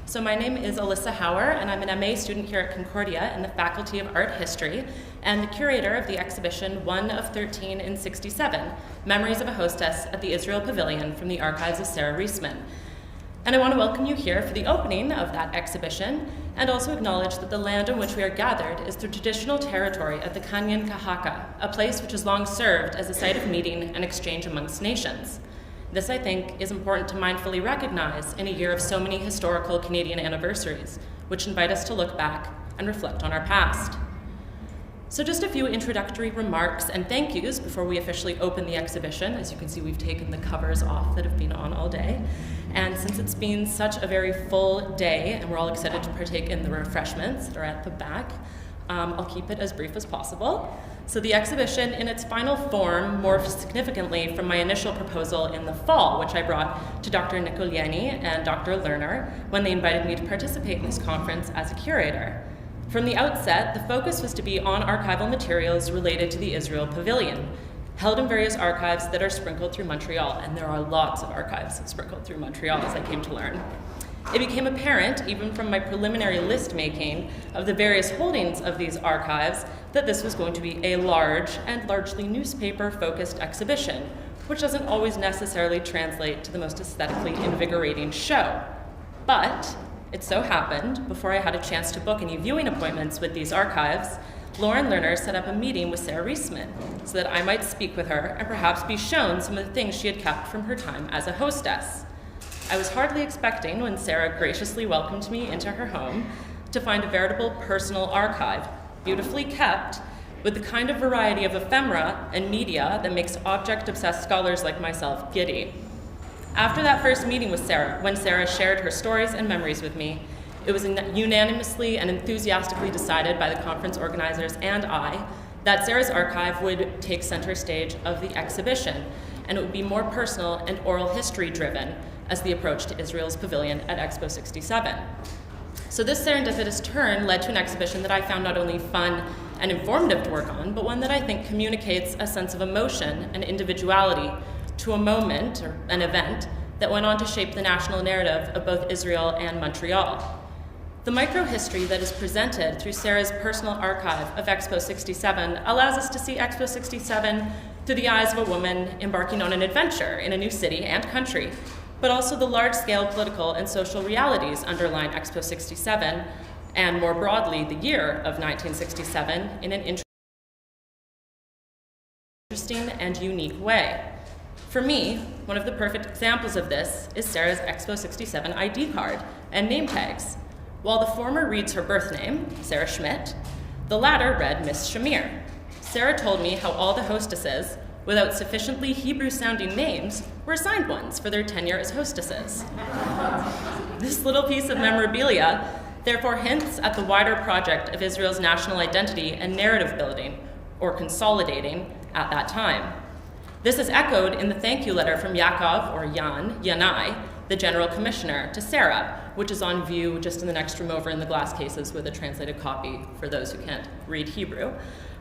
So my name is Alyssa Hauer, and I'm an MA student here at Concordia in the Faculty of Art History, and the curator of the exhibition 1 of 13 in 67, Memories of a Hostess at the Israel Pavilion from the Archives of Sara Riesman. And I want to welcome you here for the opening of that exhibition, and also acknowledge that the land on which we are gathered is the traditional territory of the Canyon Kahaka, a place which has long served as a site of meeting and exchange amongst nations. This, I think, is important to mindfully recognize in a year of so many historical Canadian anniversaries, which invite us to look back and reflect on our past. So just a few introductory remarks and thank yous before we officially open the exhibition. As you can see, we've taken the covers off that have been on all day. And since it's been such a very full day, and we're all excited to partake in the refreshments that are at the back, I'll keep it as brief as possible. So the exhibition in its final form morphed significantly from my initial proposal in the fall, which I brought to Dr. Nicoliani and Dr. Lerner when they invited me to participate in this conference as a curator. From the outset, the focus was to be on archival materials related to the Israel Pavilion, held in various archives that are sprinkled through Montreal, and there are lots of archives sprinkled through Montreal, as I came to learn. It became apparent, even from my preliminary list making of the various holdings of these archives, that this was going to be a large and largely newspaper-focused exhibition, which doesn't always necessarily translate to the most aesthetically invigorating show. But it so happened, before I had a chance to book any viewing appointments with these archives, Lauren Lerner set up a meeting with Sara Riesman so that I might speak with her and perhaps be shown some of the things she had kept from her time as a hostess. I was hardly expecting, when Sara graciously welcomed me into her home, to find a veritable personal archive, beautifully kept, with the kind of variety of ephemera and media that makes object-obsessed scholars like myself giddy. After that first meeting with Sara, when Sara shared her stories and memories with me, it was unanimously and enthusiastically decided by the conference organizers and I that Sara's archive would take center stage of the exhibition, and it would be more personal and oral history driven as the approach to Israel's Pavilion at Expo 67. So this serendipitous turn led to an exhibition that I found not only fun and informative to work on, but one that I think communicates a sense of emotion and individuality to a moment or an event that went on to shape the national narrative of both Israel and Montreal. The microhistory that is presented through Sara's personal archive of Expo 67 allows us to see Expo 67 through the eyes of a woman embarking on an adventure in a new city and country, but also the large-scale political and social realities underlying Expo 67, and more broadly, the year of 1967 in an interesting and unique way. For me, one of the perfect examples of this is Sara's Expo 67 ID card and name tags. While the former reads her birth name, Sara Schmidt, the latter read Miss Shamir. Sara told me how all the hostesses, without sufficiently Hebrew-sounding names, were assigned ones for their tenure as hostesses. This little piece of memorabilia therefore hints at the wider project of Israel's national identity and narrative building, or consolidating, at that time. This is echoed in the thank you letter from Yaakov, or Yanai, the General Commissioner, to Sara, which is on view just in the next room over in the glass cases with a translated copy for those who can't read Hebrew.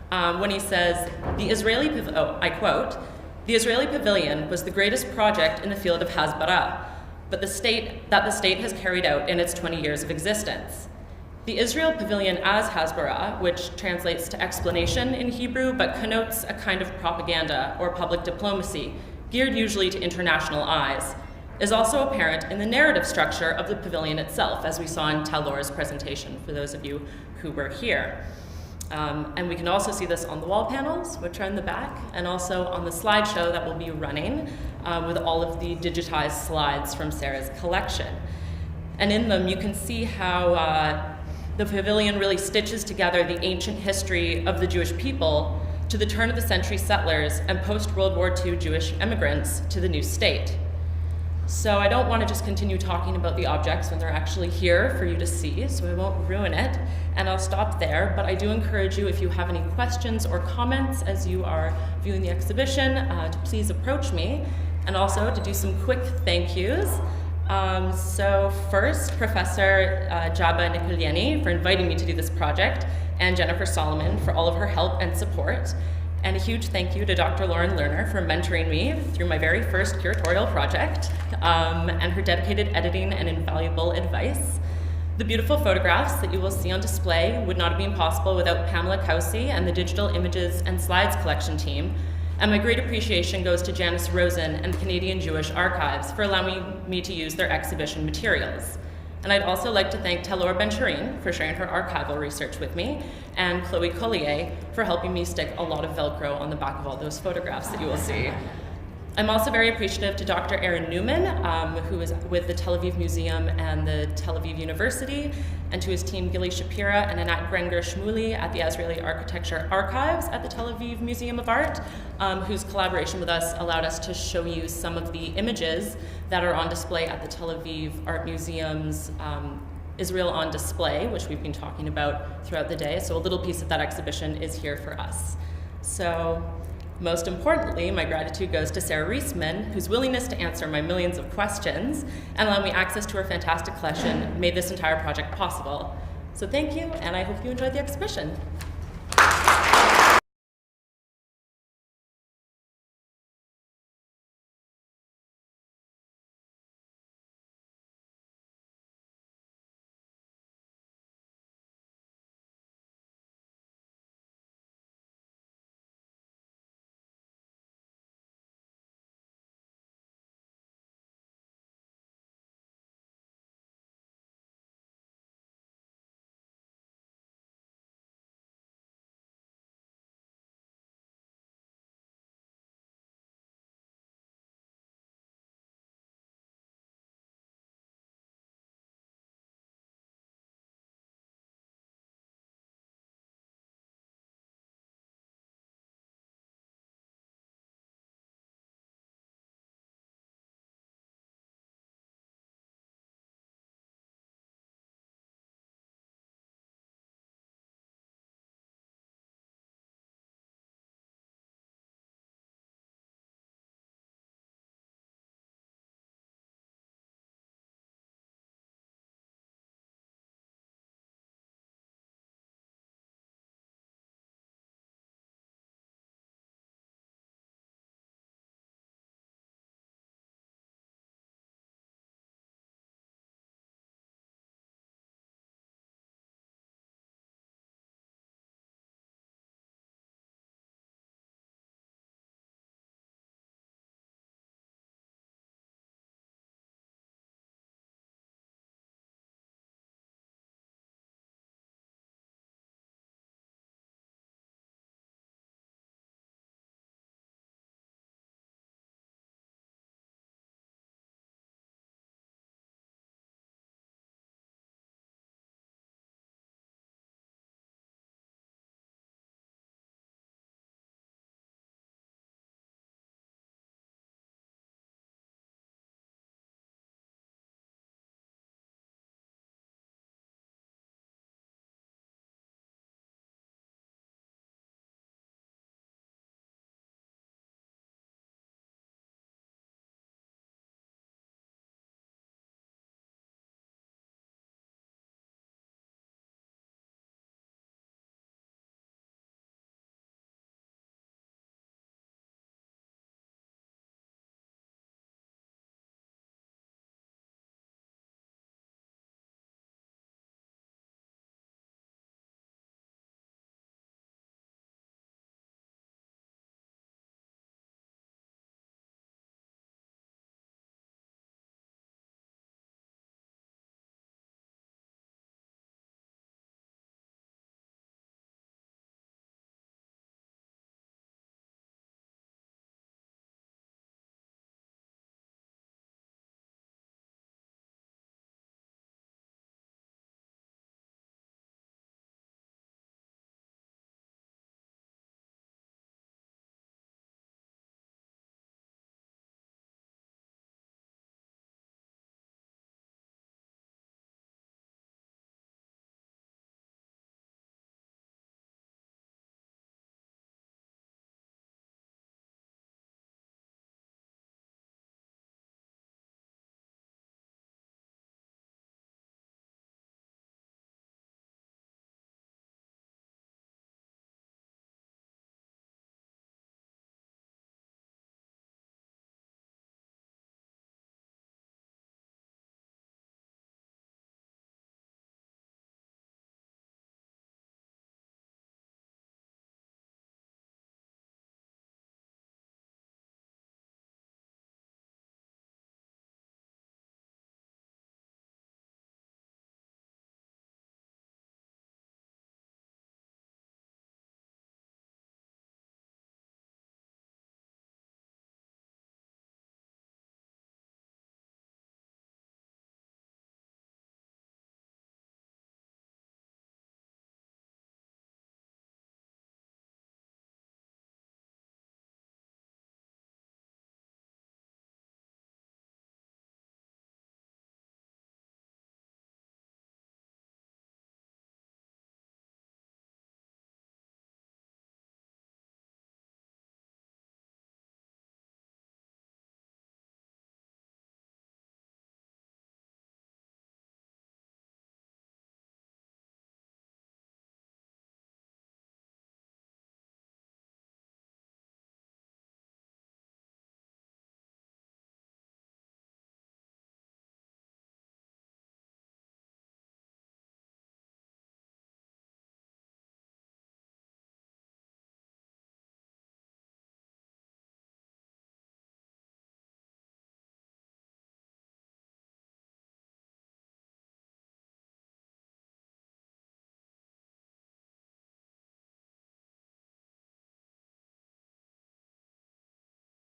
When he says, I quote, "The Israeli Pavilion was the greatest project in the field of Hasbara, but the state has carried out in its 20 years of existence. The Israel Pavilion as Hasbara, which translates to explanation in Hebrew, but connotes a kind of propaganda or public diplomacy, geared usually to international eyes, is also apparent in the narrative structure of the pavilion itself, as we saw in Talor's presentation, for those of you who were here. And we can also see this on the wall panels, which are in the back, and also on the slideshow that will be running with all of the digitized slides from Sara's collection. And in them, you can see how the pavilion really stitches together the ancient history of the Jewish people to the turn of the century settlers and post-World War II Jewish immigrants to the new state. So I don't want to just continue talking about the objects when they're actually here for you to see, so I won't ruin it, and I'll stop there, but I do encourage you, if you have any questions or comments as you are viewing the exhibition, to please approach me, and also to do some quick thank yous. So first, Professor Jaba Nicoliani for inviting me to do this project, and Jennifer Solomon for all of her help and support. And a huge thank you to Dr. Lauren Lerner for mentoring me through my very first curatorial project, and her dedicated editing and invaluable advice. The beautiful photographs that you will see on display would not have been possible without Pamela Cousy and the Digital Images and Slides Collection team, and my great appreciation goes to Janice Rosen and the Canadian Jewish Archives for allowing me to use their exhibition materials. And I'd also like to thank Talor Ben-Shireen for sharing her archival research with me, and Chloe Collier for helping me stick a lot of Velcro on the back of all those photographs that you will see. I'm also very appreciative to Dr. Aaron Newman, who is with the Tel Aviv Museum and the Tel Aviv University, and to his team Gili Shapira and Anat Grenger-Shmuli at the Azrieli Architecture Archives at the Tel Aviv Museum of Art, whose collaboration with us allowed us to show you some of the images that are on display at the Tel Aviv Art Museum's Israel on Display, which we've been talking about throughout the day. So a little piece of that exhibition is here for us. So, most importantly, my gratitude goes to Sara Riesman, whose willingness to answer my millions of questions and allow me access to her fantastic collection made this entire project possible. So thank you, and I hope you enjoyed the exhibition.